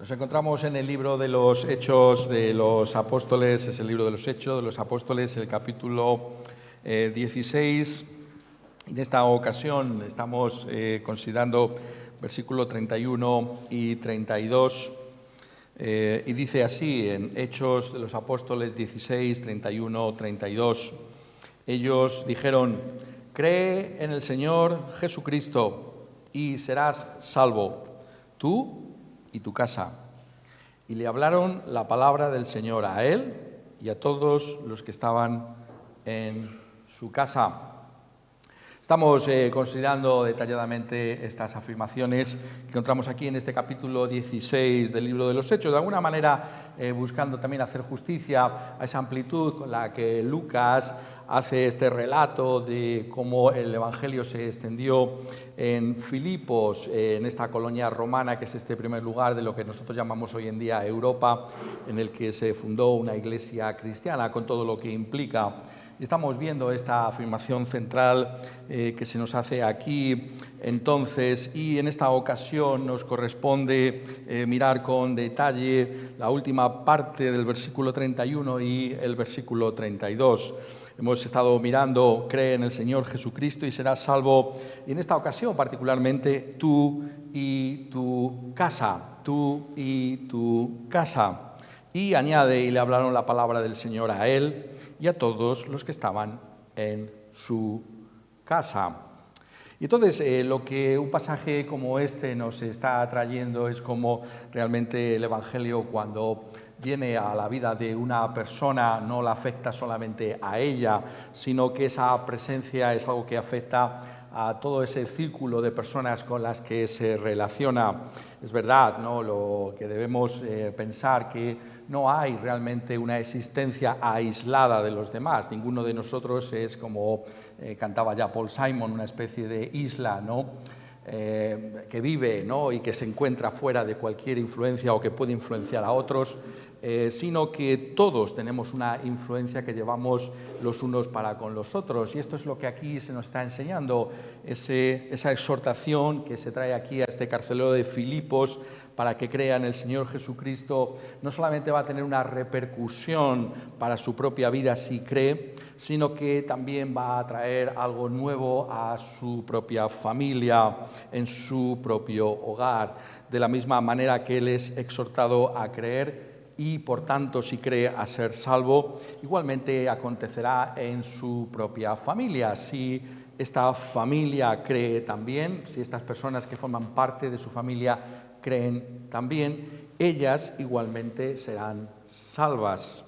Nos encontramos en el libro de los Hechos de los Apóstoles, es el libro de los Hechos de los Apóstoles, el capítulo 16. En esta ocasión estamos considerando versículo 31 y 32, y dice así en Hechos de los Apóstoles 16, 31, 32. Ellos dijeron: cree en el Señor Jesucristo y serás salvo, tú y tu casa. Y le hablaron la palabra del Señor a él y a todos los que estaban en su casa. Estamos considerando detalladamente estas afirmaciones que encontramos aquí en este capítulo 16 del libro de los Hechos, de alguna manera buscando también hacer justicia a esa amplitud con la que Lucas hace este relato de cómo el Evangelio se extendió en Filipos, en esta colonia romana, que es este primer lugar de lo que nosotros llamamos hoy en día Europa, en el que se fundó una iglesia cristiana, con todo lo que implica. Estamos viendo esta afirmación central que se nos hace aquí entonces, y en esta ocasión nos corresponde mirar con detalle la última parte del versículo 31 y el versículo 32. Hemos estado mirando, cree en el Señor Jesucristo y serás salvo, y en esta ocasión particularmente tú y tu casa, tú y tu casa. Y añade, y le hablaron la palabra del Señor a él y a todos los que estaban en su casa. Y entonces lo que un pasaje como este nos está trayendo es cómo realmente el Evangelio, cuando viene a la vida de una persona, no la afecta solamente a ella, sino que esa presencia es algo que afecta a todo ese círculo de personas con las que se relaciona. Es verdad, ¿no?, lo que debemos pensar, que no hay realmente una existencia aislada de los demás. Ninguno de nosotros es, como cantaba ya Paul Simon, una especie de isla, ¿no?, que vive, ¿no?, y que se encuentra fuera de cualquier influencia o que puede influenciar a otros, sino que todos tenemos una influencia que llevamos los unos para con los otros. Y esto es lo que aquí se nos está enseñando, esa exhortación que se trae aquí a este carcelero de Filipos para que crea en el Señor Jesucristo. No solamente va a tener una repercusión para su propia vida si cree, sino que también va a traer algo nuevo a su propia familia, en su propio hogar, de la misma manera que él es exhortado a creer y, por tanto, si cree, a ser salvo. Igualmente acontecerá en su propia familia. Si esta familia cree también, si estas personas que forman parte de su familia creen también, ellas igualmente serán salvas.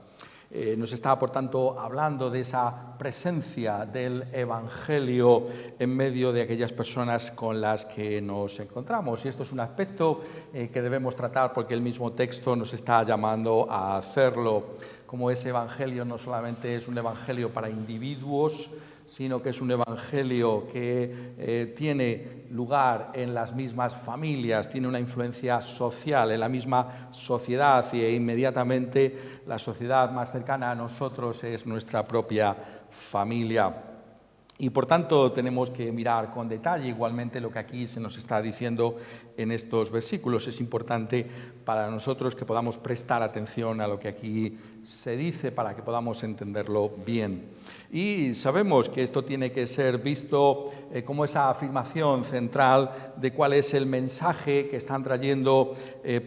Nos está, por tanto, hablando de esa presencia del Evangelio en medio de aquellas personas con las que nos encontramos. Y esto es un aspecto que debemos tratar porque el mismo texto nos está llamando a hacerlo. Como ese Evangelio no solamente es un Evangelio para individuos, sino que es un evangelio que tiene lugar en las mismas familias, tiene una influencia social en la misma sociedad, e inmediatamente la sociedad más cercana a nosotros es nuestra propia familia. Y por tanto tenemos que mirar con detalle igualmente lo que aquí se nos está diciendo en estos versículos. Es importante para nosotros que podamos prestar atención a lo que aquí se dice para que podamos entenderlo bien. Y sabemos que esto tiene que ser visto como esa afirmación central de cuál es el mensaje que están trayendo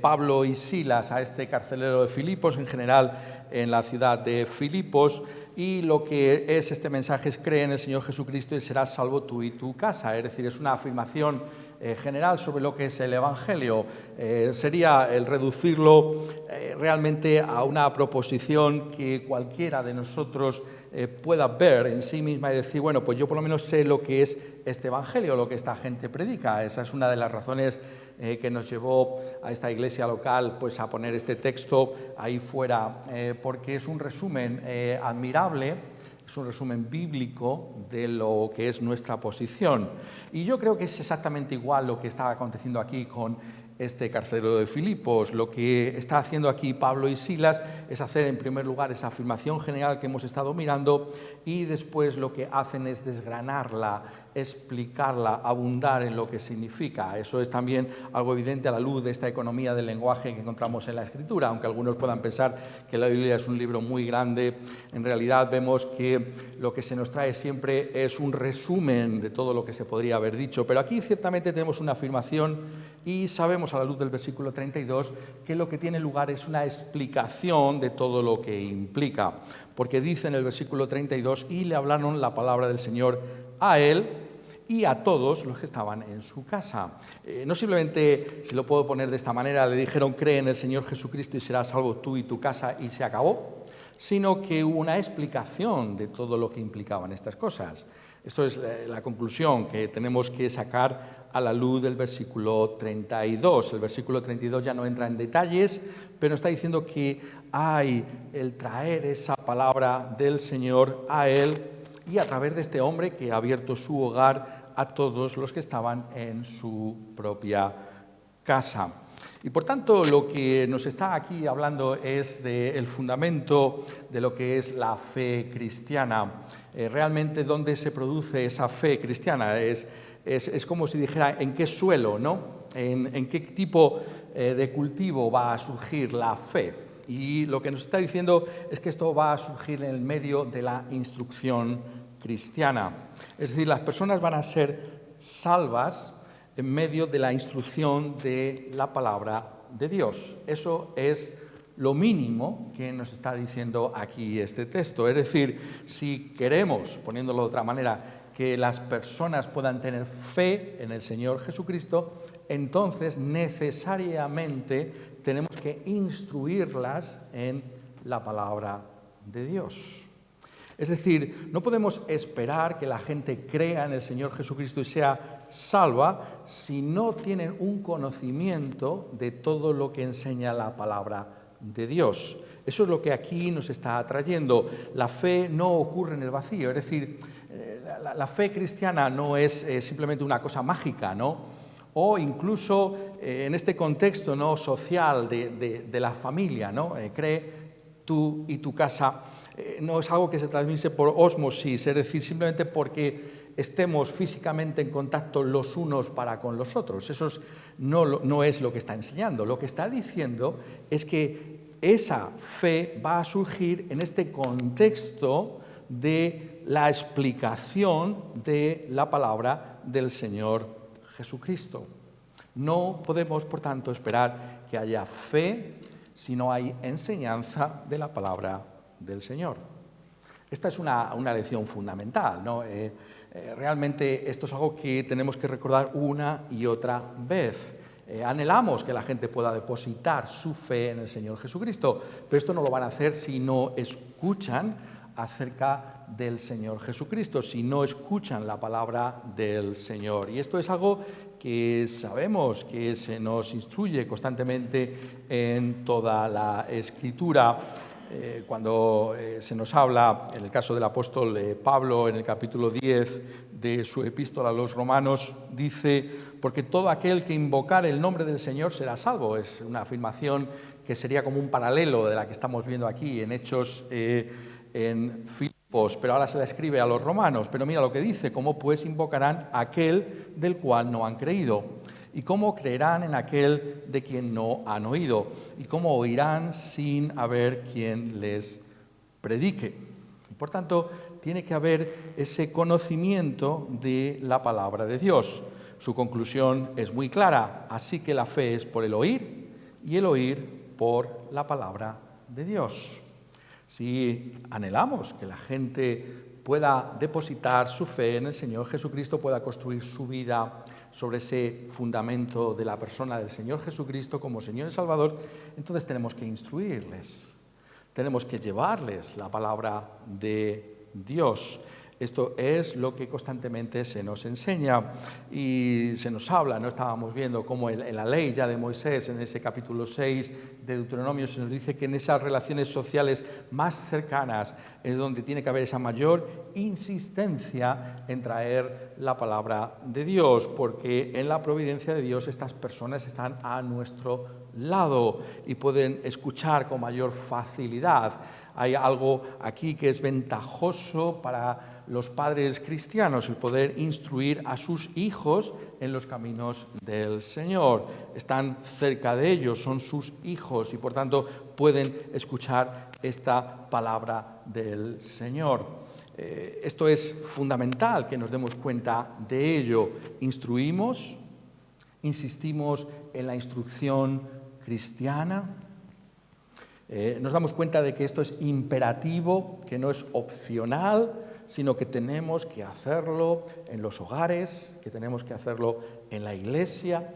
Pablo y Silas a este carcelero de Filipos, en general en la ciudad de Filipos. Y lo que es este mensaje es: cree en el Señor Jesucristo y serás salvo tú y tu casa. Es decir, es una afirmación general sobre lo que es el Evangelio. Sería el reducirlo realmente a una proposición que cualquiera de nosotros pueda ver en sí misma y decir, bueno, pues yo por lo menos sé lo que es este Evangelio, lo que esta gente predica. Esa es una de las razones que nos llevó a esta iglesia local pues a poner este texto ahí fuera, porque es un resumen admirable, es un resumen bíblico de lo que es nuestra posición. Y yo creo que es exactamente igual lo que está aconteciendo aquí con este carcelero de Filipos. Lo que está haciendo aquí Pablo y Silas es hacer en primer lugar esa afirmación general que hemos estado mirando y después lo que hacen es desgranarla, explicarla, abundar en lo que significa. Eso es también algo evidente a la luz de esta economía del lenguaje que encontramos en la Escritura. Aunque algunos puedan pensar que la Biblia es un libro muy grande, en realidad vemos que lo que se nos trae siempre es un resumen de todo lo que se podría haber dicho. Pero aquí ciertamente tenemos una afirmación y sabemos a la luz del versículo 32 que lo que tiene lugar es una explicación de todo lo que implica. Porque dice en el versículo 32, y le hablaron la palabra del Señor a él y a todos los que estaban en su casa. No simplemente, si lo puedo poner de esta manera, le dijeron cree en el Señor Jesucristo y serás salvo tú y tu casa y se acabó, sino que hubo una explicación de todo lo que implicaban estas cosas. Esto es la conclusión que tenemos que sacar a la luz del versículo 32. El versículo 32 ya no entra en detalles, pero está diciendo que hay el traer esa palabra del Señor a él y a través de este hombre que ha abierto su hogar a todos los que estaban en su propia casa. Y por tanto, lo que nos está aquí hablando es del fundamento de lo que es la fe cristiana. Realmente, ¿dónde se produce esa fe cristiana? Es como si dijera, ¿en qué suelo, no? ¿En qué tipo de cultivo va a surgir la fe? Y lo que nos está diciendo es que esto va a surgir en el medio de la instrucción cristiana. Es decir, las personas van a ser salvas en medio de la instrucción de la palabra de Dios. Eso es lo mínimo que nos está diciendo aquí este texto. Es decir, si queremos, poniéndolo de otra manera, que las personas puedan tener fe en el Señor Jesucristo, entonces necesariamente tenemos que instruirlas en la palabra de Dios. Es decir, no podemos esperar que la gente crea en el Señor Jesucristo y sea salva si no tienen un conocimiento de todo lo que enseña la palabra de Dios. Eso es lo que aquí nos está trayendo. La fe no ocurre en el vacío, es decir, la fe cristiana no es simplemente una cosa mágica, ¿no? O incluso en este contexto, ¿no?, social de la familia, ¿no? Cree tú y tu casa. No es algo que se transmite por ósmosis, es decir, simplemente porque estemos físicamente en contacto los unos para con los otros. Eso no es lo que está enseñando. Lo que está diciendo es que esa fe va a surgir en este contexto de la explicación de la palabra del Señor Jesucristo. No podemos, por tanto, esperar que haya fe si no hay enseñanza de la palabra del Señor. Esta es una lección fundamental, ¿no? Realmente esto es algo que tenemos que recordar una y otra vez. Anhelamos que la gente pueda depositar su fe en el Señor Jesucristo, pero esto no lo van a hacer si no escuchan acerca del Señor Jesucristo, si no escuchan la palabra del Señor. Y esto es algo que sabemos que se nos instruye constantemente en toda la Escritura. Cuando se nos habla, en el caso del apóstol Pablo, en el capítulo 10 de su epístola a los Romanos, dice, porque todo aquel que invocare el nombre del Señor será salvo. Es una afirmación que sería como un paralelo de la que estamos viendo aquí en Hechos en Filipos, pero ahora se la escribe a los romanos. Pero mira lo que dice, ¿cómo pues invocarán a aquel del cual no han creído? ¿Y cómo creerán en aquel de quien no han oído? ¿Y cómo oirán sin haber quien les predique? Por tanto, tiene que haber ese conocimiento de la palabra de Dios. Su conclusión es muy clara. Así que la fe es por el oír y el oír por la palabra de Dios. Si anhelamos que la gente pueda depositar su fe en el Señor Jesucristo, pueda construir su vida sobre ese fundamento de la persona del Señor Jesucristo como Señor y Salvador, entonces tenemos que instruirles, tenemos que llevarles la palabra de Dios. Esto es lo que constantemente se nos enseña y se nos habla, ¿no? Estábamos viendo cómo en la ley ya de Moisés, en ese capítulo 6 de Deuteronomio, se nos dice que en esas relaciones sociales más cercanas es donde tiene que haber esa mayor insistencia en traer la palabra de Dios, porque en la providencia de Dios estas personas están a nuestro lado y pueden escuchar con mayor facilidad. Hay algo aquí que es ventajoso para los padres cristianos, el poder instruir a sus hijos en los caminos del Señor. Están cerca de ellos, son sus hijos y por tanto pueden escuchar esta palabra del Señor. Esto es fundamental que nos demos cuenta de ello. Instruimos, insistimos en la instrucción cristiana. Nos damos cuenta de que esto es imperativo, que no es opcional, sino que tenemos que hacerlo en los hogares, que tenemos que hacerlo en la iglesia,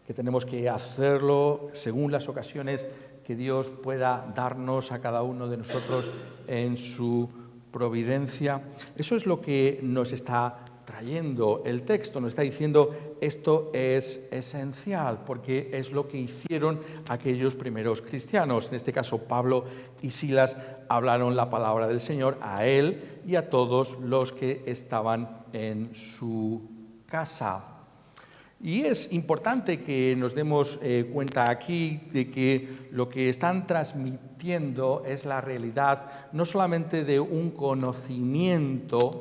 que tenemos que hacerlo según las ocasiones que Dios pueda darnos a cada uno de nosotros en su providencia. Eso es lo que nos está trayendo el texto, nos está diciendo esto es esencial porque es lo que hicieron aquellos primeros cristianos. En este caso Pablo y Silas hablaron la palabra del Señor a él y a todos los que estaban en su casa. Y es importante que nos demos cuenta aquí de que lo que están transmitiendo es la realidad no solamente de un conocimiento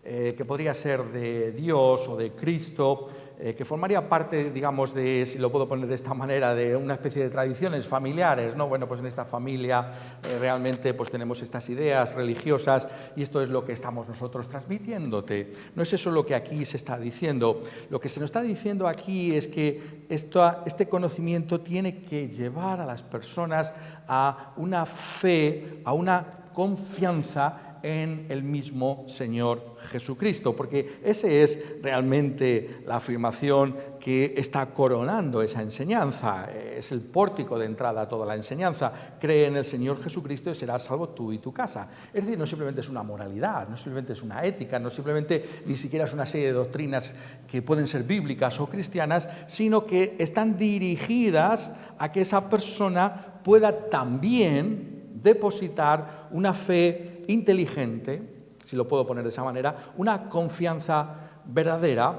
que podría ser de Dios o de Cristo, que formaría parte, digamos, de, si lo puedo poner de esta manera, de una especie de tradiciones familiares, ¿no? Bueno, pues en esta familia realmente pues tenemos estas ideas religiosas y esto es lo que estamos nosotros transmitiéndote. No es eso lo que aquí se está diciendo. Lo que se nos está diciendo aquí es que este conocimiento tiene que llevar a las personas a una fe, a una confianza en el mismo Señor Jesucristo, porque esa es realmente la afirmación que está coronando esa enseñanza, es el pórtico de entrada a toda la enseñanza. Cree en el Señor Jesucristo y serás salvo tú y tu casa. Es decir, no simplemente es una moralidad, no simplemente es una ética, no simplemente ni siquiera es una serie de doctrinas que pueden ser bíblicas o cristianas, sino que están dirigidas a que esa persona pueda también depositar una fe inteligente, si lo puedo poner de esa manera, una confianza verdadera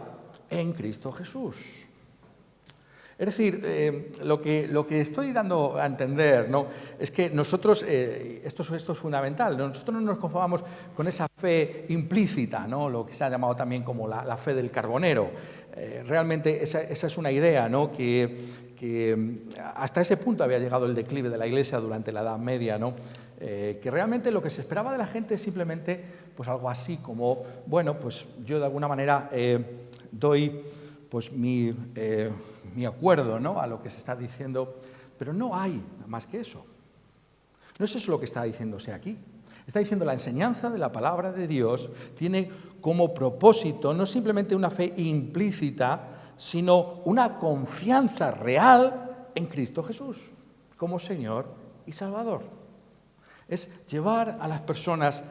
en Cristo Jesús. Es decir, lo que estoy dando a entender, ¿no?, es que nosotros, esto es fundamental, nosotros no nos conformamos con esa fe implícita, ¿no?, lo que se ha llamado también como la fe del carbonero. Realmente esa es una idea, ¿no?, que hasta ese punto había llegado el declive de la Iglesia durante la Edad Media, ¿no?, que realmente lo que se esperaba de la gente es simplemente pues algo así como, bueno, pues yo de alguna manera doy pues mi acuerdo, ¿no?, a lo que se está diciendo, pero no hay más que eso. No es eso lo que está diciéndose aquí. Está diciendo la enseñanza de la palabra de Dios tiene como propósito no simplemente una fe implícita, sino una confianza real en Cristo Jesús como Señor y Salvador. Es llevar a las personas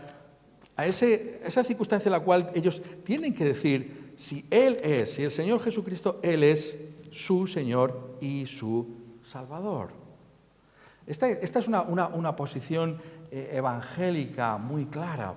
a esa circunstancia en la cual ellos tienen que decir si el Señor Jesucristo, Él es su Señor y su Salvador. Esta es una posición evangélica muy clara.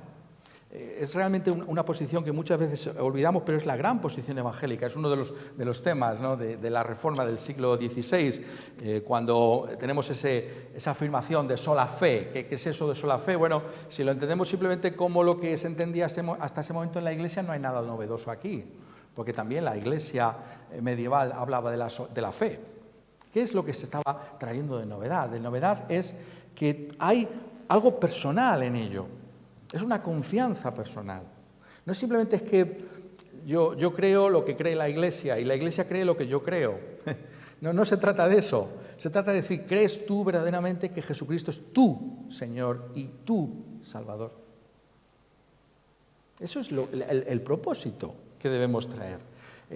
Es realmente una posición que muchas veces olvidamos, pero es la gran posición evangélica. Es uno de los temas, ¿no?, de la Reforma del siglo XVI, cuando tenemos esa afirmación de sola fe. ¿Qué es eso de sola fe? Bueno, si lo entendemos simplemente como lo que se entendía hasta ese momento en la Iglesia, no hay nada novedoso aquí, porque también la Iglesia medieval hablaba de la fe. ¿Qué es lo que se estaba trayendo de novedad? De novedad es que hay algo personal en ello. Es una confianza personal. No simplemente es que yo creo lo que cree la Iglesia y la Iglesia cree lo que yo creo. No se trata de eso. Se trata de decir, ¿crees tú verdaderamente que Jesucristo es tu Señor y tu Salvador? Eso es el propósito que debemos traer.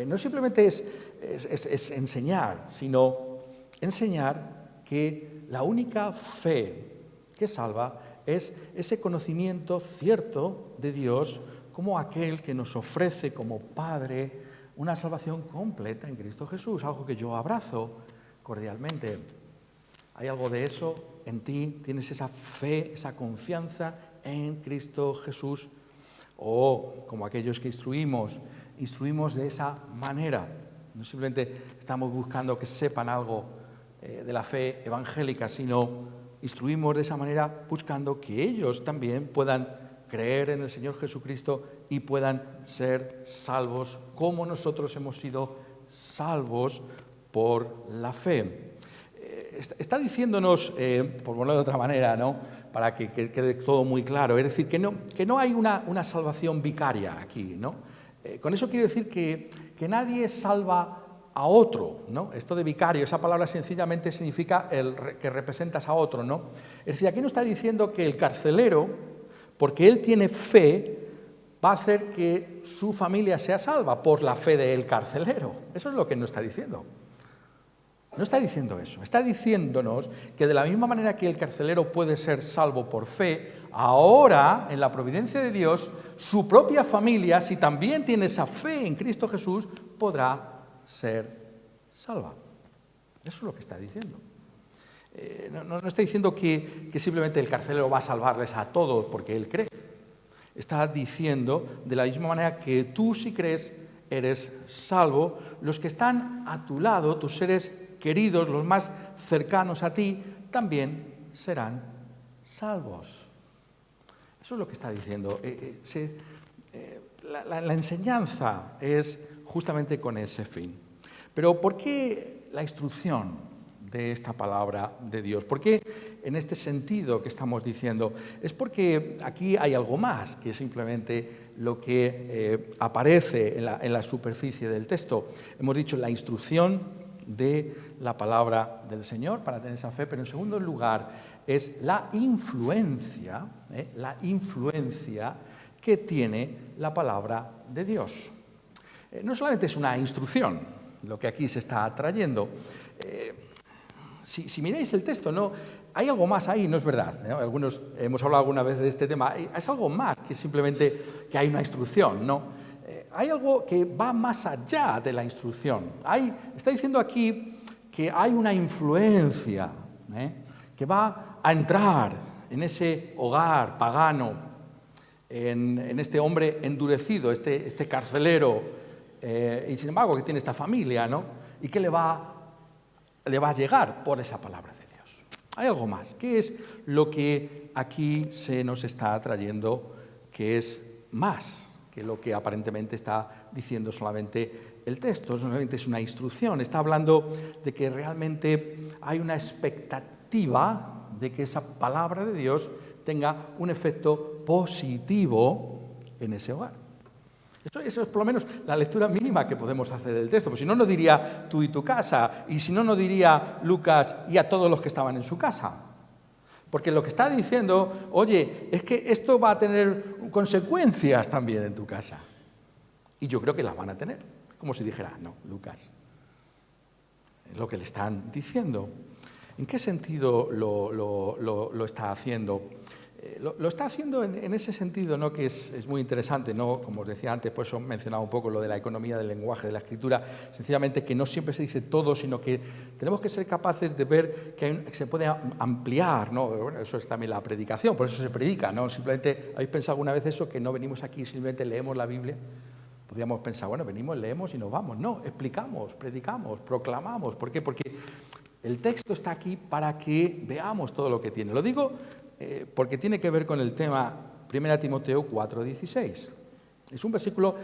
No simplemente es enseñar, sino enseñar que la única fe que salva es ese conocimiento cierto de Dios como aquel que nos ofrece como Padre una salvación completa en Cristo Jesús, algo que yo abrazo cordialmente. ¿Hay algo de eso en ti? ¿Tienes esa fe, esa confianza en Cristo Jesús? O como aquellos que instruimos de esa manera. No simplemente estamos buscando que sepan algo de la fe evangélica, sino instruimos de esa manera buscando que ellos también puedan creer en el Señor Jesucristo y puedan ser salvos como nosotros hemos sido salvos por la fe. Está diciéndonos, por ponerlo de otra manera, ¿no?, para que quede todo muy claro, es decir, que no hay una salvación vicaria aquí, ¿no? Con eso quiere decir que nadie salva a otro, ¿no? Esto de vicario, esa palabra sencillamente significa que representas a otro, ¿no? Es decir, aquí no está diciendo que el carcelero, porque él tiene fe, va a hacer que su familia sea salva por la fe del carcelero. Eso es lo que no está diciendo. No está diciendo eso. Está diciéndonos que de la misma manera que el carcelero puede ser salvo por fe, ahora, en la providencia de Dios, su propia familia, si también tiene esa fe en Cristo Jesús, podrá ser salva. Eso es lo que está diciendo. No está diciendo que simplemente el carcelero va a salvarles a todos porque él cree. Está diciendo, de la misma manera que tú, si crees, eres salvo, los que están a tu lado, tus seres queridos, los más cercanos a ti, también serán salvos. Eso es lo que está diciendo. La enseñanza es justamente con ese fin. Pero ¿por qué la instrucción de esta palabra de Dios? ¿Por qué en este sentido que estamos diciendo? Es porque aquí hay algo más que simplemente lo que aparece en la superficie del texto. Hemos dicho la instrucción de la palabra del Señor para tener esa fe, pero en segundo lugar es la influencia que tiene la palabra de Dios. No solamente es una instrucción lo que aquí se está trayendo. Si miráis el texto, no, hay algo más ahí, no es verdad, ¿no? Algunos hemos hablado alguna vez de este tema. Es algo más que simplemente que hay una instrucción, ¿no? Hay algo que va más allá de la instrucción. Está diciendo aquí que hay una influencia que va a entrar en ese hogar pagano, en este hombre endurecido, este carcelero, y sin embargo que tiene esta familia, ¿no? Y que le va a llegar por esa palabra de Dios. Hay algo más. ¿Qué es lo que aquí se nos está trayendo que es más que lo que aparentemente está diciendo solamente el texto? Solamente es una instrucción. Está hablando de que realmente hay una expectativa de que esa palabra de Dios tenga un efecto positivo en ese hogar. Eso es por lo menos la lectura mínima que podemos hacer del texto. Pues si no, no diría tú y tu casa, y si no, no diría Lucas y a todos los que estaban en su casa. Porque lo que está diciendo, oye, es que esto va a tener consecuencias también en tu casa. Y yo creo que las van a tener. Como si dijera, no, Lucas. Es lo que le están diciendo. ¿En qué sentido lo está haciendo? Lo está haciendo en ese sentido, ¿no?, que es muy interesante, ¿no? Como os decía antes, por eso mencionaba un poco lo de la economía del lenguaje, de la escritura, sencillamente que no siempre se dice todo, sino que tenemos que ser capaces de ver que se puede ampliar, ¿no? Bueno, eso es también la predicación, por eso se predica, ¿no? Simplemente, ¿habéis pensado alguna vez eso, que no venimos aquí y simplemente leemos la Biblia? Podríamos pensar, bueno, venimos, leemos y nos vamos. No, explicamos, predicamos, proclamamos. ¿Por qué? Porque el texto está aquí para que veamos todo lo que tiene. Lo digo porque tiene que ver con el tema 1 Timoteo 4:16. Es un versículo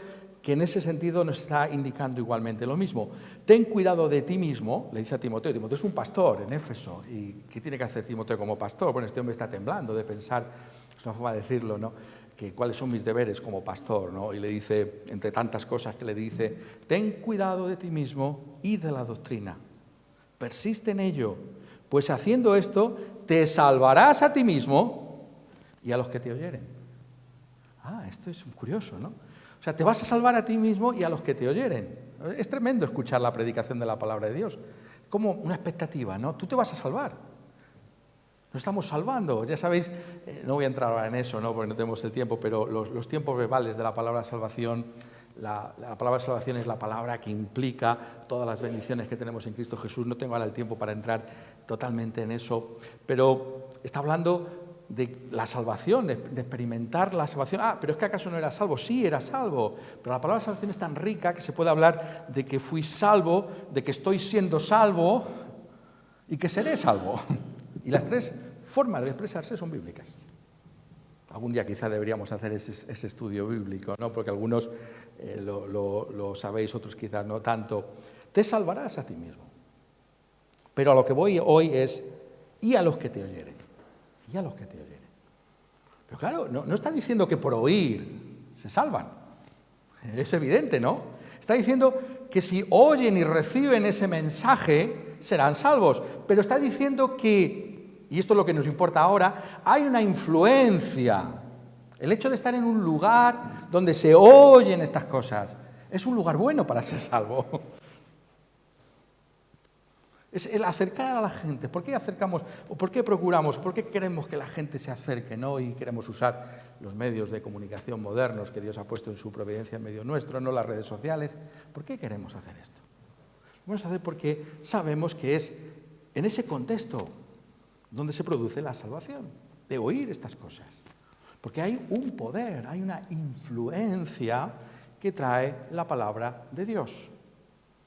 que en ese sentido nos está indicando igualmente lo mismo. Ten cuidado de ti mismo, le dice a Timoteo. Timoteo es un pastor en Éfeso. ¿Y qué tiene que hacer Timoteo como pastor? Bueno, este hombre está temblando de pensar, es una forma de decirlo, ¿no?, que cuáles son mis deberes como pastor, ¿no? Y le dice, entre tantas cosas que le dice, ten cuidado de ti mismo y de la doctrina. Persiste en ello, pues haciendo esto te salvarás a ti mismo y a los que te oyeren. Esto es curioso, ¿no? O sea, te vas a salvar a ti mismo y a los que te oyeren. Es tremendo escuchar la predicación de la palabra de Dios. Como una expectativa, ¿no? Tú te vas a salvar. Nos estamos salvando. Ya sabéis, no voy a entrar ahora en eso, ¿no? Porque no tenemos el tiempo, pero los tiempos verbales de la palabra salvación, la palabra salvación es la palabra que implica todas las bendiciones que tenemos en Cristo Jesús. No tengo ahora el tiempo para entrar totalmente en eso, pero está hablando de la salvación, de experimentar la salvación. Pero es que ¿acaso no era salvo? Sí, era salvo, pero la palabra salvación es tan rica que se puede hablar de que fui salvo, de que estoy siendo salvo y que seré salvo. Y las tres formas de expresarse son bíblicas. Algún día quizá deberíamos hacer ese estudio bíblico, ¿no? Porque algunos lo sabéis, otros quizás no tanto. Te salvarás a ti mismo. Pero a lo que voy hoy es, y a los que te oyeren. Y a los que te oyeren. Pero claro, no está diciendo que por oír se salvan. Es evidente, ¿no? Está diciendo que si oyen y reciben ese mensaje, serán salvos. Pero está diciendo que, y esto es lo que nos importa ahora, hay una influencia. El hecho de estar en un lugar donde se oyen estas cosas es un lugar bueno para ser salvo. Es el acercar a la gente. ¿Por qué acercamos, o por qué procuramos, por qué queremos que la gente se acerque, ¿no? Y queremos usar los medios de comunicación modernos que Dios ha puesto en su providencia en medio nuestro, no las redes sociales? ¿Por qué queremos hacer esto? Lo vamos a hacer porque sabemos que es en ese contexto donde se produce la salvación, de oír estas cosas. Porque hay un poder, hay una influencia que trae la palabra de Dios.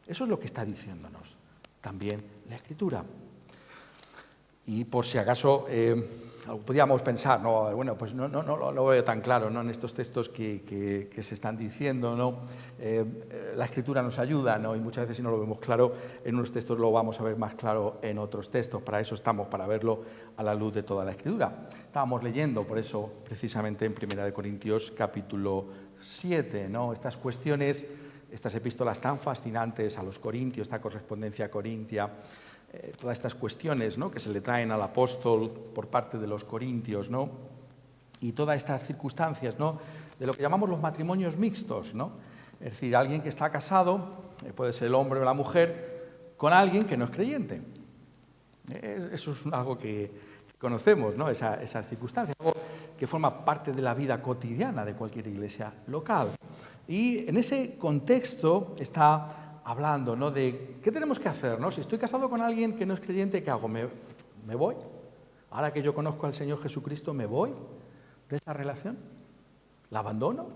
Eso es lo que está diciéndonos también la Escritura. Y por si acaso podíamos pensar, bueno, pues no lo veo tan claro, ¿no? En estos textos que se están diciendo, ¿no? La Escritura nos ayuda, ¿no? Y muchas veces si no lo vemos claro en unos textos lo vamos a ver más claro en otros textos. Para eso estamos, para verlo a la luz de toda la Escritura. Estábamos leyendo, por eso, precisamente en 1 Corintios capítulo 7, ¿no? Estas cuestiones, estas epístolas tan fascinantes a los corintios, esta correspondencia corintia, todas estas cuestiones, ¿no? Que se le traen al apóstol por parte de los corintios, ¿no? Y todas estas circunstancias, ¿no? De lo que llamamos los matrimonios mixtos, ¿no? Es decir, alguien que está casado, puede ser el hombre o la mujer, con alguien que no es creyente. Eso es algo que conocemos, ¿no? Esa circunstancia, algo que forma parte de la vida cotidiana de cualquier iglesia local. Y en ese contexto está hablando, ¿no? De qué tenemos que hacer, ¿no? Si estoy casado con alguien que no es creyente, ¿qué hago? ¿Me voy? Ahora que yo conozco al Señor Jesucristo, ¿me voy de esa relación? ¿La abandono?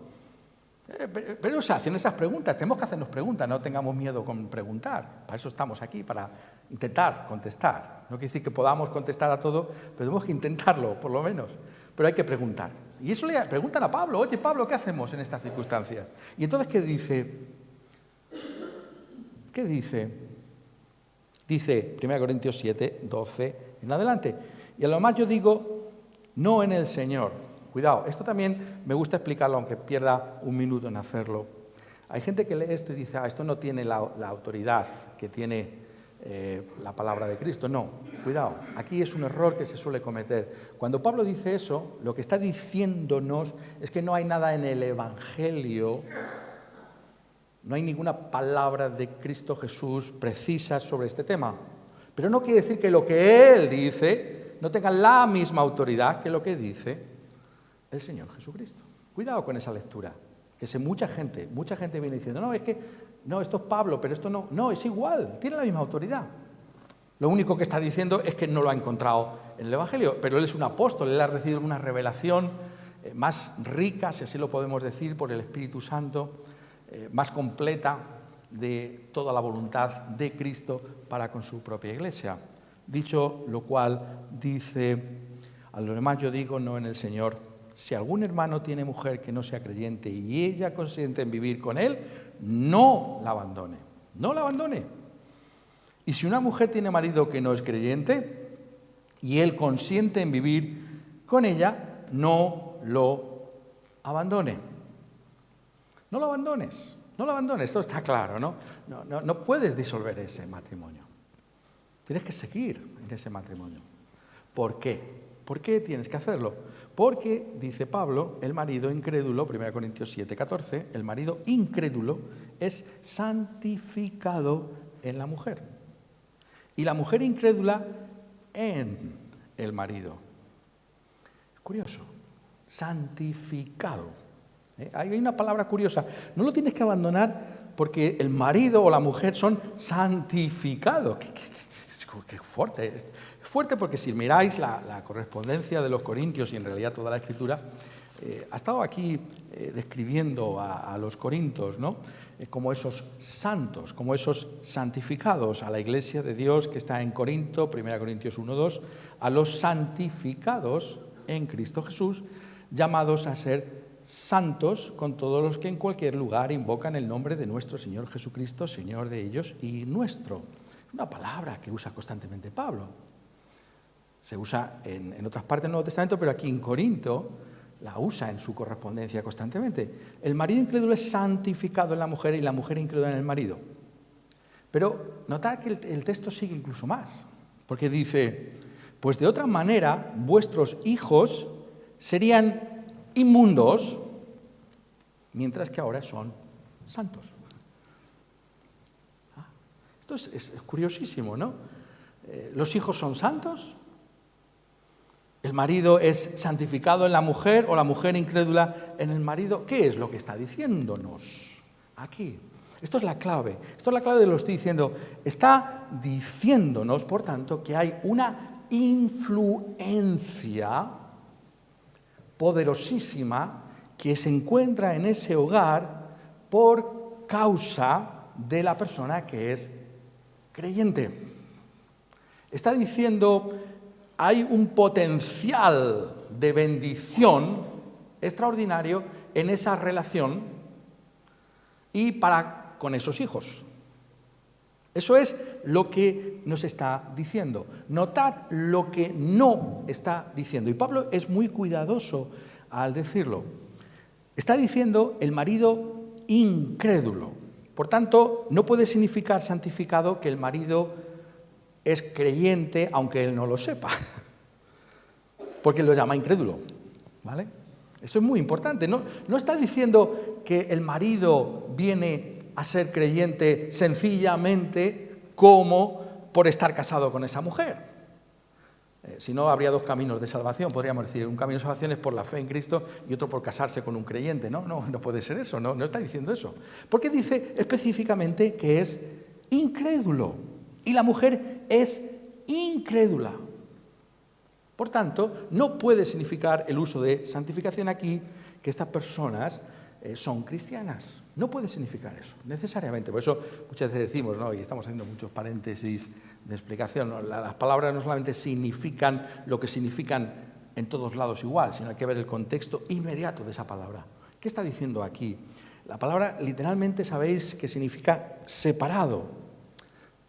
Pero se hacen esas preguntas. Tenemos que hacernos preguntas, no tengamos miedo con preguntar. Para eso estamos aquí, para intentar contestar. No quiere decir que podamos contestar a todo, pero tenemos que intentarlo, por lo menos. Pero hay que preguntar. Y eso le preguntan a Pablo. Oye, Pablo, ¿qué hacemos en estas circunstancias? Y entonces, ¿qué dice? ¿Qué dice? Dice 1 Corintios 7, 12 en adelante. Y a lo más yo digo, no en el Señor. Cuidado, esto también me gusta explicarlo, aunque pierda un minuto en hacerlo. Hay gente que lee esto y dice, esto no tiene la autoridad que tiene la palabra de Cristo. No, cuidado, aquí es un error que se suele cometer. Cuando Pablo dice eso, lo que está diciéndonos es que no hay nada en el Evangelio, no hay ninguna palabra de Cristo Jesús precisa sobre este tema. Pero no quiere decir que lo que Él dice no tenga la misma autoridad que lo que dice el Señor Jesucristo. Cuidado con esa lectura, que mucha gente viene diciendo, no, esto es Pablo, pero esto no. No, es igual, tiene la misma autoridad. Lo único que está diciendo es que no lo ha encontrado en el Evangelio, pero él es un apóstol, él ha recibido una revelación más rica, si así lo podemos decir, por el Espíritu Santo, más completa de toda la voluntad de Cristo para con su propia iglesia. Dicho lo cual, dice, a lo demás yo digo, no en el Señor. Si algún hermano tiene mujer que no sea creyente y ella consiente en vivir con él, no la abandone. No la abandone. Y si una mujer tiene marido que no es creyente y él consiente en vivir con ella, no lo abandone. No lo abandones. No lo abandones. Esto está claro, ¿no? No puedes disolver ese matrimonio. Tienes que seguir en ese matrimonio. ¿Por qué? ¿Por qué tienes que hacerlo? Porque, dice Pablo, el marido incrédulo, 1 Corintios 7, 14, el marido incrédulo es santificado en la mujer. Y la mujer incrédula en el marido. Es curioso, santificado. Hay una palabra curiosa, no lo tienes que abandonar porque el marido o la mujer son santificados. Qué fuerte. Es fuerte porque si miráis la correspondencia de los Corintios y en realidad toda la Escritura, ha estado aquí describiendo a los corintios, ¿no? Como esos santos, como esos santificados, a la iglesia de Dios que está en Corinto, 1 Corintios 1:2, a los santificados en Cristo Jesús, llamados a ser santos con todos los que en cualquier lugar invocan el nombre de nuestro Señor Jesucristo, Señor de ellos y nuestro. Es una palabra que usa constantemente Pablo. Se usa en otras partes del Nuevo Testamento, pero aquí en Corinto la usa en su correspondencia constantemente. El marido incrédulo es santificado en la mujer y la mujer incrédula en el marido. Pero notad que el texto sigue incluso más, porque dice, pues de otra manera vuestros hijos serían inmundos, mientras que ahora son santos. Esto es curiosísimo, ¿no? Los hijos son santos, el marido es santificado en la mujer o la mujer incrédula en el marido. ¿Qué es lo que está diciéndonos aquí? Esto es la clave. Esto es la clave de lo que estoy diciendo. Está diciéndonos, por tanto, que hay una influencia poderosísima que se encuentra en ese hogar por causa de la persona que es creyente. Está diciendo, hay un potencial de bendición extraordinario en esa relación y para con esos hijos. Eso es lo que nos está diciendo. Notad lo que no está diciendo. Y Pablo es muy cuidadoso al decirlo. Está diciendo el marido incrédulo. Por tanto, no puede significar santificado que el marido es creyente aunque él no lo sepa, porque lo llama incrédulo, ¿vale? Eso es muy importante. No está diciendo que el marido viene a ser creyente sencillamente como por estar casado con esa mujer. Si no, habría dos caminos de salvación, podríamos decir. Un camino de salvación es por la fe en Cristo y otro por casarse con un creyente. No puede ser eso, no está diciendo eso. Porque dice específicamente que es incrédulo y la mujer es incrédula. Por tanto, no puede significar el uso de santificación aquí que estas personas son cristianas. No puede significar eso, necesariamente. Por eso muchas veces decimos, ¿no? Y estamos haciendo muchos paréntesis de explicación, ¿no? Las palabras no solamente significan lo que significan en todos lados igual, sino hay que ver el contexto inmediato de esa palabra. ¿Qué está diciendo aquí? La palabra literalmente sabéis que significa separado.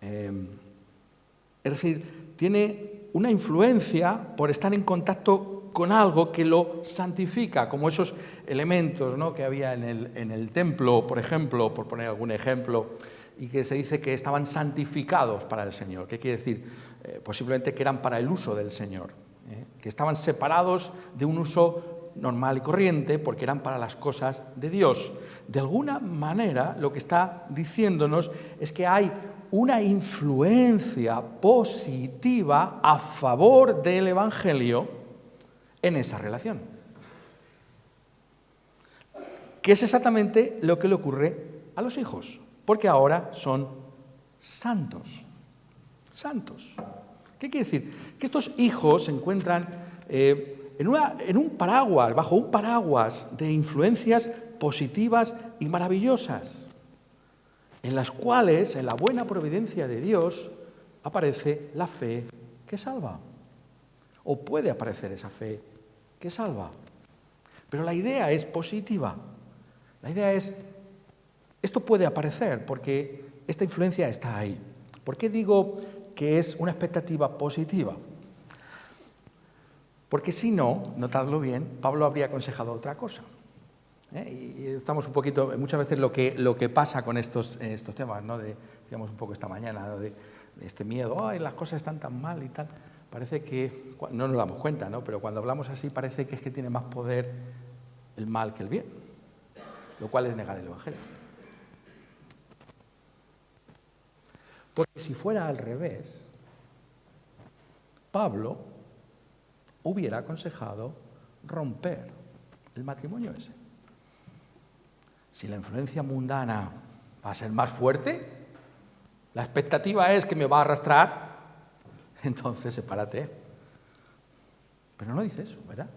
Es decir, tiene una influencia por estar en contacto con algo que lo santifica, como esos elementos, ¿no? Que había en el templo, por ejemplo, por poner algún ejemplo, y que se dice que estaban santificados para el Señor. ¿Qué quiere decir? Posiblemente que eran para el uso del Señor, que estaban separados de un uso normal y corriente porque eran para las cosas de Dios. De alguna manera, lo que está diciéndonos es que hay una influencia positiva a favor del Evangelio en esa relación. Que es exactamente lo que le ocurre a los hijos, porque ahora son santos. Santos. ¿Qué quiere decir? Que estos hijos se encuentran en un paraguas, bajo un paraguas de influencias positivas y maravillosas, en las cuales, en la buena providencia de Dios, aparece la fe que salva. O puede aparecer esa fe que salva. Pero la idea es positiva. La idea es, esto puede aparecer porque esta influencia está ahí. ¿Por qué digo que es una expectativa positiva? Porque si no, notadlo bien, Pablo habría aconsejado otra cosa. Y estamos un poquito, muchas veces lo que pasa con estos temas, ¿no? Digamos un poco esta mañana, ¿no? de este miedo, ay, las cosas están tan mal y tal. Parece que, no nos damos cuenta, ¿no? Pero cuando hablamos así parece que es que tiene más poder el mal que el bien, lo cual es negar el Evangelio. Porque si fuera al revés, Pablo hubiera aconsejado romper el matrimonio ese. Si la influencia mundana va a ser más fuerte, la expectativa es que me va a arrastrar, entonces sepárate. Pero no dice eso, ¿verdad?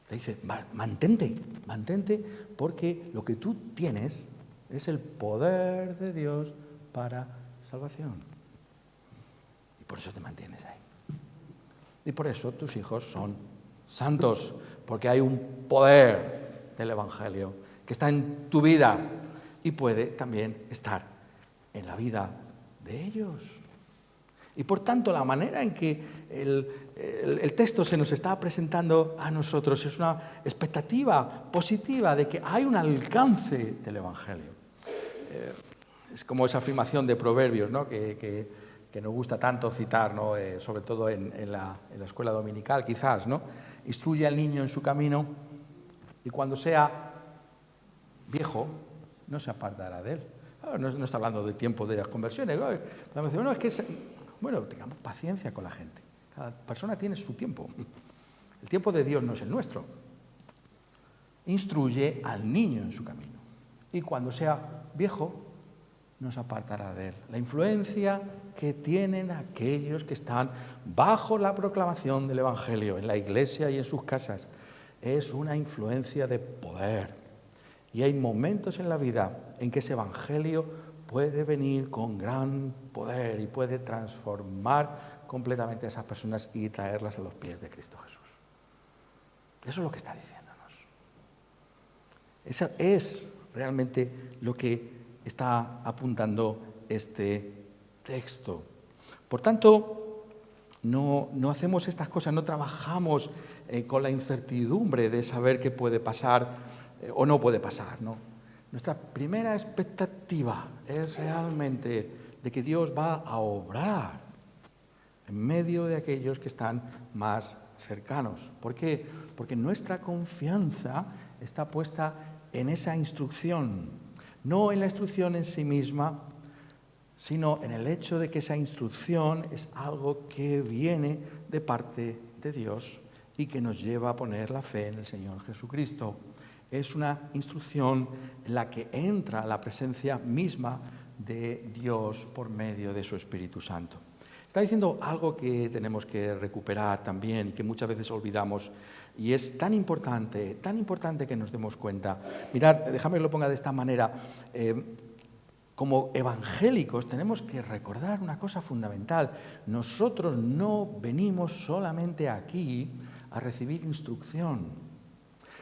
Le dice, mantente, porque lo que tú tienes es el poder de Dios para salvación. Y por eso te mantienes ahí. Y por eso tus hijos son santos, porque hay un poder del Evangelio que está en tu vida y puede también estar en la vida de ellos. Y por tanto, la manera en que el texto se nos está presentando a nosotros es una expectativa positiva de que hay un alcance del Evangelio. Es como esa afirmación de Proverbios, ¿no? que nos gusta tanto citar, ¿no? Sobre todo en la escuela dominical, quizás, ¿no? Instruye al niño en su camino y cuando sea viejo no se apartará de él. No está hablando de tiempo de las conversiones. Bueno, tengamos paciencia con la gente. Cada persona tiene su tiempo. El tiempo de Dios no es el nuestro. Instruye al niño en su camino. Y cuando sea viejo, no se apartará de él. La influencia que tienen aquellos que están bajo la proclamación del Evangelio, en la iglesia y en sus casas, es una influencia de poder. Y hay momentos en la vida en que ese Evangelio puede venir con gran poder y puede transformar completamente a esas personas y traerlas a los pies de Cristo Jesús. Eso es lo que está diciéndonos. Eso es realmente lo que está apuntando este texto. Por tanto, no hacemos estas cosas, no trabajamos con la incertidumbre de saber qué puede pasar o no puede pasar, ¿no? Nuestra primera expectativa es realmente de que Dios va a obrar en medio de aquellos que están más cercanos. ¿Por qué? Porque nuestra confianza está puesta en esa instrucción, no en la instrucción en sí misma, sino en el hecho de que esa instrucción es algo que viene de parte de Dios y que nos lleva a poner la fe en el Señor Jesucristo. Es una instrucción en la que entra la presencia misma de Dios por medio de su Espíritu Santo. Está diciendo algo que tenemos que recuperar también y que muchas veces olvidamos, y es tan importante que nos demos cuenta. Mirad, déjame que lo ponga de esta manera. Como evangélicos tenemos que recordar una cosa fundamental. Nosotros no venimos solamente aquí a recibir instrucción.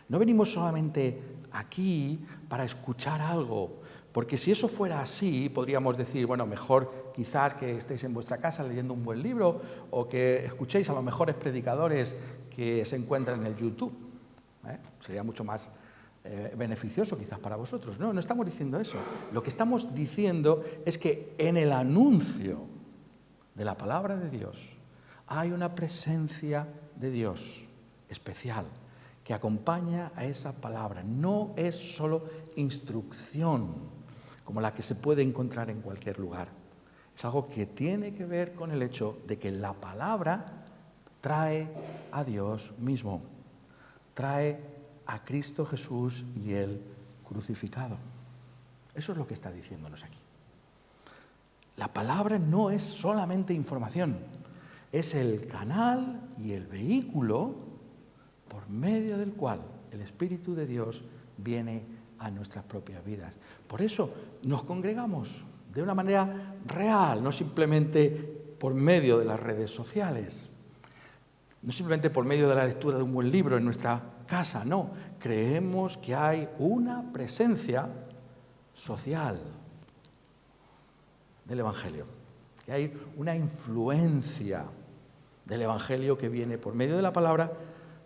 No venimos solamente aquí para escuchar algo, porque si eso fuera así, podríamos decir, bueno, mejor quizás que estéis en vuestra casa leyendo un buen libro o que escuchéis a los mejores predicadores que se encuentran en el YouTube. Sería mucho más beneficioso quizás para vosotros. No estamos diciendo eso. Lo que estamos diciendo es que en el anuncio de la palabra de Dios hay una presencia de Dios especial que acompaña a esa palabra. No es solo instrucción como la que se puede encontrar en cualquier lugar. Es algo que tiene que ver con el hecho de que la palabra trae a Dios mismo, trae a Cristo Jesús y Él crucificado. Eso es lo que está diciéndonos aquí. La palabra no es solamente información, es el canal y el vehículo por medio del cual el Espíritu de Dios viene a nuestras propias vidas. Por eso nos congregamos de una manera real, no simplemente por medio de las redes sociales, no simplemente por medio de la lectura de un buen libro en nuestra casa, no. Creemos que hay una presencia social del Evangelio, que hay una influencia del Evangelio que viene por medio de la palabra,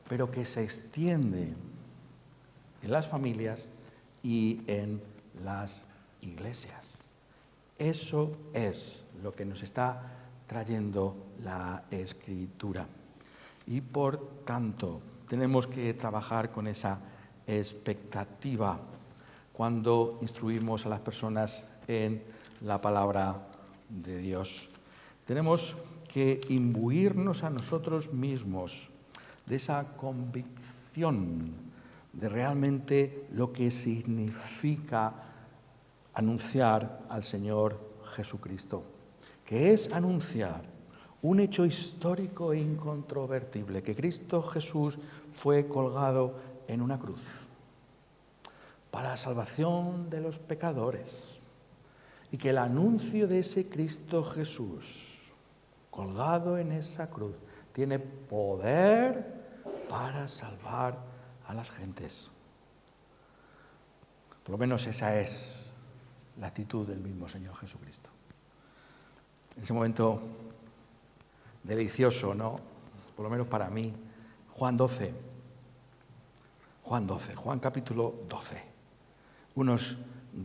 pero que se extiende en las familias y en las iglesias. Eso es lo que nos está trayendo la Escritura. Y por tanto, tenemos que trabajar con esa expectativa cuando instruimos a las personas en la palabra de Dios. Tenemos que imbuirnos a nosotros mismos de esa convicción de realmente lo que significa anunciar al Señor Jesucristo, que es anunciar un hecho histórico e incontrovertible, que Cristo Jesús fue colgado en una cruz para la salvación de los pecadores, y que el anuncio de ese Cristo Jesús colgado en esa cruz tiene poder para salvar a las gentes. Por lo menos esa es la actitud del mismo Señor Jesucristo. En ese momento delicioso, ¿no? Por lo menos para mí, Juan capítulo 12. Unos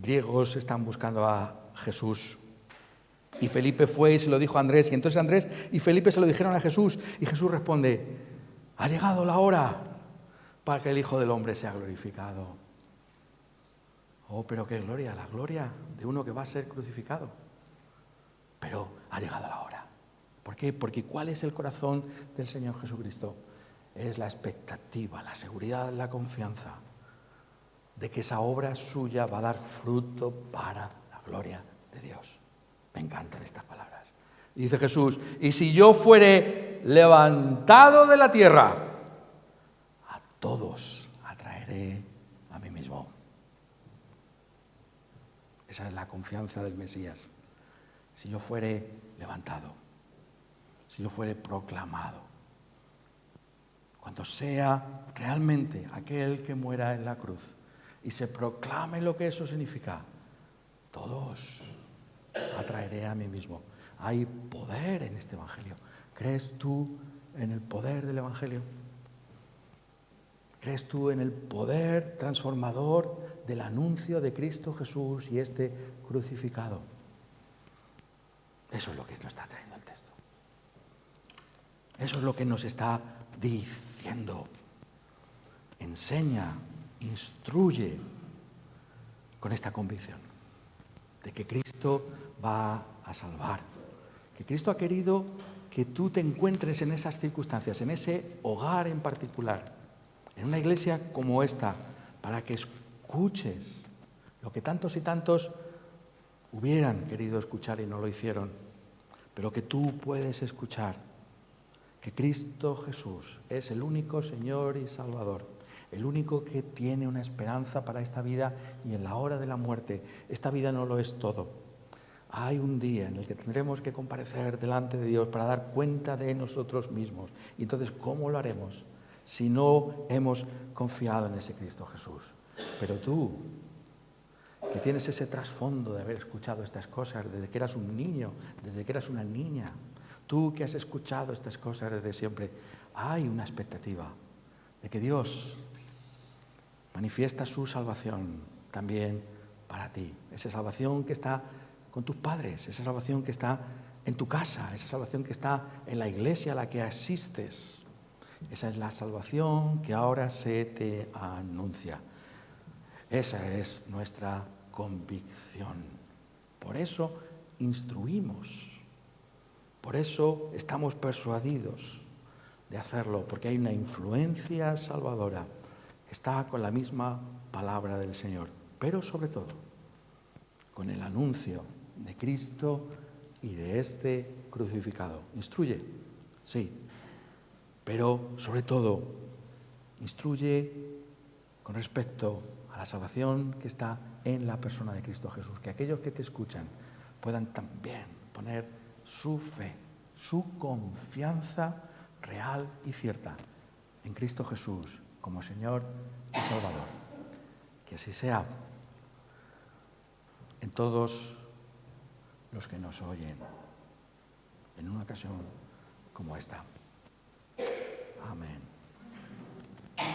griegos están buscando a Jesús y Felipe fue y se lo dijo a Andrés, y entonces Andrés y Felipe se lo dijeron a Jesús, y Jesús responde: ha llegado la hora para que el Hijo del Hombre sea glorificado. Oh, pero qué gloria, la gloria de uno que va a ser crucificado. Pero ha llegado la hora. ¿Por qué? Porque ¿cuál es el corazón del Señor Jesucristo? Es la expectativa, la seguridad, la confianza de que esa obra suya va a dar fruto para la gloria de Dios. Me encantan estas palabras. Dice Jesús: y si yo fuere levantado de la tierra, a todos atraeré a mí mismo. Esa es la confianza del Mesías. Si yo fuere levantado, si yo fuere proclamado, cuando sea realmente aquel que muera en la cruz y se proclame lo que eso significa, todos atraeré a mí mismo. Hay poder en este Evangelio. ¿Crees tú en el poder del Evangelio? ¿Crees tú en el poder transformador del anuncio de Cristo Jesús y este crucificado? Eso es lo que nos está trayendo el texto. Eso es lo que nos está diciendo. Enseña, instruye con esta convicción de que Cristo va a salvar, que Cristo ha querido que tú te encuentres en esas circunstancias, en ese hogar en particular, en una iglesia como esta, para que escuches lo que tantos y tantos hubieran querido escuchar y no lo hicieron, pero que tú puedes escuchar que Cristo Jesús es el único Señor y Salvador, el único que tiene una esperanza para esta vida y en la hora de la muerte. Esta vida no lo es todo. Hay un día en el que tendremos que comparecer delante de Dios para dar cuenta de nosotros mismos. Y entonces, ¿cómo lo haremos si no hemos confiado en ese Cristo Jesús? Pero tú, que tienes ese trasfondo de haber escuchado estas cosas desde que eras un niño, desde que eras una niña, tú que has escuchado estas cosas desde siempre, hay una expectativa de que Dios manifiesta su salvación también para ti. Esa salvación que está con tus padres, esa salvación que está en tu casa, esa salvación que está en la iglesia a la que asistes. Esa es la salvación que ahora se te anuncia. Esa es nuestra convicción. Por eso instruimos. Por eso estamos persuadidos de hacerlo, porque hay una influencia salvadora que está con la misma palabra del Señor, pero sobre todo con el anuncio de Cristo y de este crucificado. Instruye, sí, pero sobre todo instruye con respecto a la salvación que está en la persona de Cristo Jesús, que aquellos que te escuchan puedan también poner su fe, su confianza real y cierta en Cristo Jesús como Señor y Salvador. Que así sea en todos los que nos oyen en una ocasión como esta. Amén.